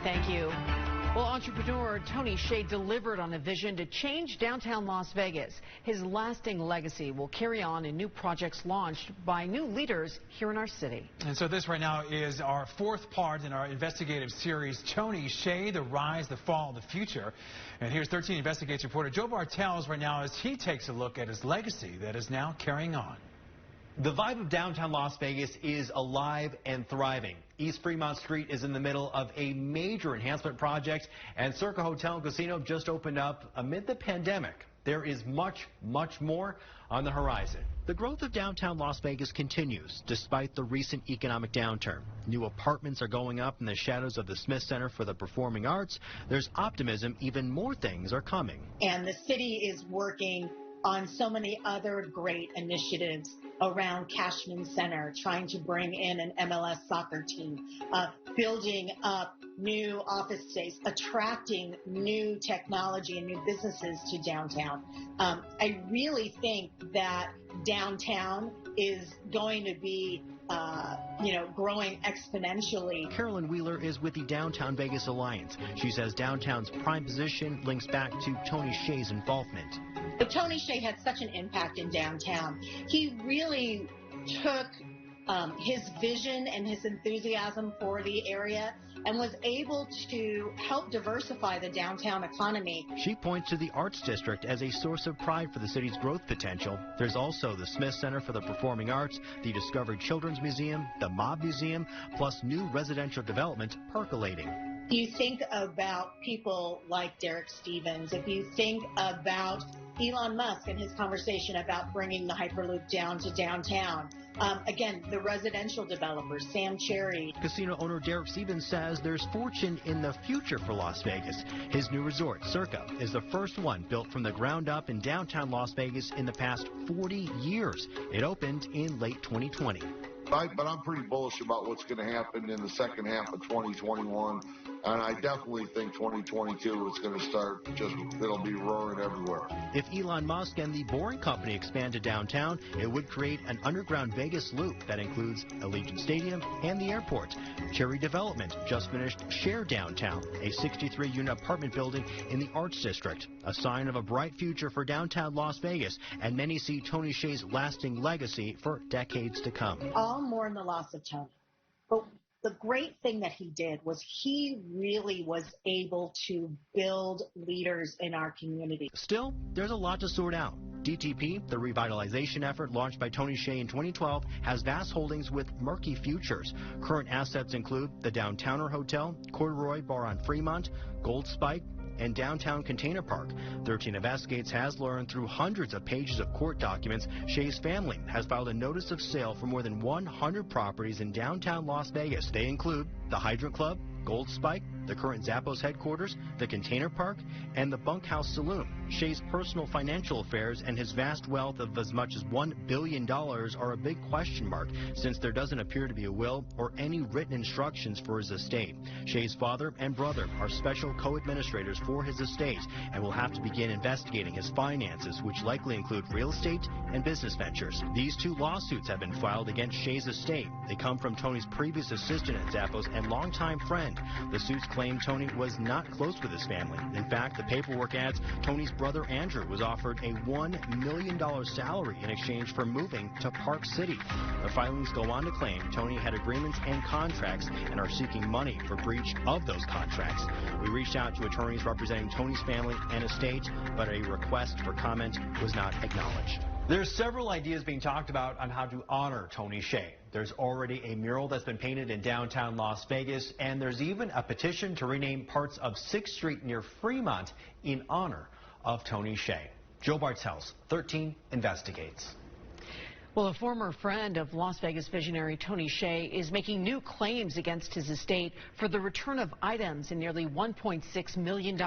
thank you. Well, entrepreneur Tony Hsieh delivered on a vision to change downtown Las Vegas. His lasting legacy will carry on in new projects launched by new leaders here in our city. And so this right now is our fourth part in our investigative series, Tony Hsieh, The Rise, the Fall, the Future. And here's 13 Investigates reporter Joe Bartels right now as he takes a look at his legacy that is now carrying on. The vibe of downtown Las Vegas is alive and thriving. East Fremont Street is in the middle of a major enhancement project, and Circa Hotel and Casino just opened up amid the pandemic. There is much, much more on the horizon. The growth of downtown Las Vegas continues despite the recent economic downturn. New apartments are going up in the shadows of the Smith Center for the Performing Arts. There's optimism even more things are coming. And the city is working on so many other great initiatives around Cashman Center, trying to bring in an MLS soccer team, building up new office space, attracting new technology and new businesses to downtown. I really think that downtown is going to be growing exponentially. Carolyn Wheeler is with the Downtown Vegas Alliance. She says downtown's prime position links back to Tony Hsieh's involvement. But Tony Hsieh had such an impact in downtown. He really took his vision and his enthusiasm for the area and was able to help diversify the downtown economy. She points to the Arts District as a source of pride for the city's growth potential. There's also the Smith Center for the Performing Arts, the Discovery Children's Museum, the Mob Museum, plus new residential development percolating. You think about people like Derek Stevens, if you think about Elon Musk and his conversation about bringing the Hyperloop down to downtown. Again, the residential developers, Sam Cherry. Casino owner Derek Stevens says there's fortune in the future for Las Vegas. His new resort, Circa, is the first one built from the ground up in downtown Las Vegas in the past 40 years. It opened in late 2020. But I'm pretty bullish about what's going to happen in the second half of 2021. And I definitely think 2022 is going to start it'll be roaring everywhere. If Elon Musk and the Boring Company expand to downtown, it would create an underground Vegas loop that includes Allegiant Stadium and the airport. Cherry Development just finished Share Downtown, a 63-unit apartment building in the Arts District, a sign of a bright future for downtown Las Vegas, and many see Tony Hsieh's lasting legacy for decades to come. All mourn the loss of Tony, but the great thing that he did was he really was able to build leaders in our community. Still, there's a lot to sort out. DTP, the revitalization effort launched by Tony Hsieh in 2012, has vast holdings with murky futures. Current assets include the Downtowner Hotel, Corduroy Bar on Fremont, Gold Spike, and Downtown Container Park. 13 Investigates has learned through hundreds of pages of court documents Hsieh's family has filed a notice of sale for more than 100 properties in downtown Las Vegas. They include the Hydrant Club, Gold Spike, the current Zappos headquarters, the Container Park, and the Bunkhouse Saloon. Hsieh's personal financial affairs and his vast wealth of as much as $1 billion are a big question mark, since there doesn't appear to be a will or any written instructions for his estate. Hsieh's father and brother are special co-administrators for his estate and will have to begin investigating his finances, which likely include real estate and business ventures. These two lawsuits have been filed against Hsieh's estate. They come from Tony's previous assistant at Zappos and longtime friend. The suits claim Tony was not close with his family. In fact, the paperwork adds Tony's brother Andrew was offered a $1 million salary in exchange for moving to Park City. The filings go on to claim Tony had agreements and contracts and are seeking money for breach of those contracts. We reached out to attorneys representing Tony's family and estate, but a request for comment was not acknowledged. There's several ideas being talked about on how to honor Tony Hsieh. There's already a mural that's been painted in downtown Las Vegas, and there's even a petition to rename parts of 6th Street near Fremont in honor of Tony Hsieh. Joe Bartels, 13 Investigates. Well, a former friend of Las Vegas visionary Tony Hsieh is making new claims against his estate for the return of items in nearly $1.6 million.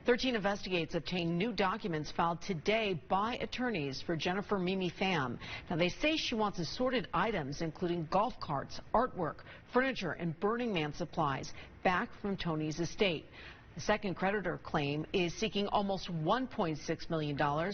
13 Investigates obtained new documents filed today by attorneys for Jennifer Mimi Pham. Now, they say she wants assorted items, including golf carts, artwork, furniture, and Burning Man supplies, back from Tony's estate. The second creditor claim is seeking almost $1.6 million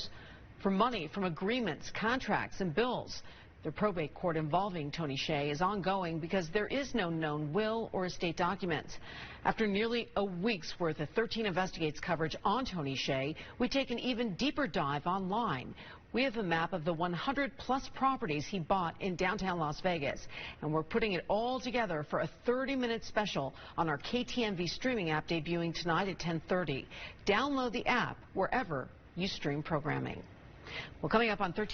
for money from agreements, contracts, and bills. The probate court involving Tony Hsieh is ongoing because there is no known will or estate documents. After nearly a week's worth of 13 Investigates coverage on Tony Hsieh, we take an even deeper dive online. We have a map of the 100-plus properties he bought in downtown Las Vegas, and we're putting it all together for a 30-minute special on our KTMV streaming app debuting tonight at 10:30. Download the app wherever you stream programming. Well, coming up on 13.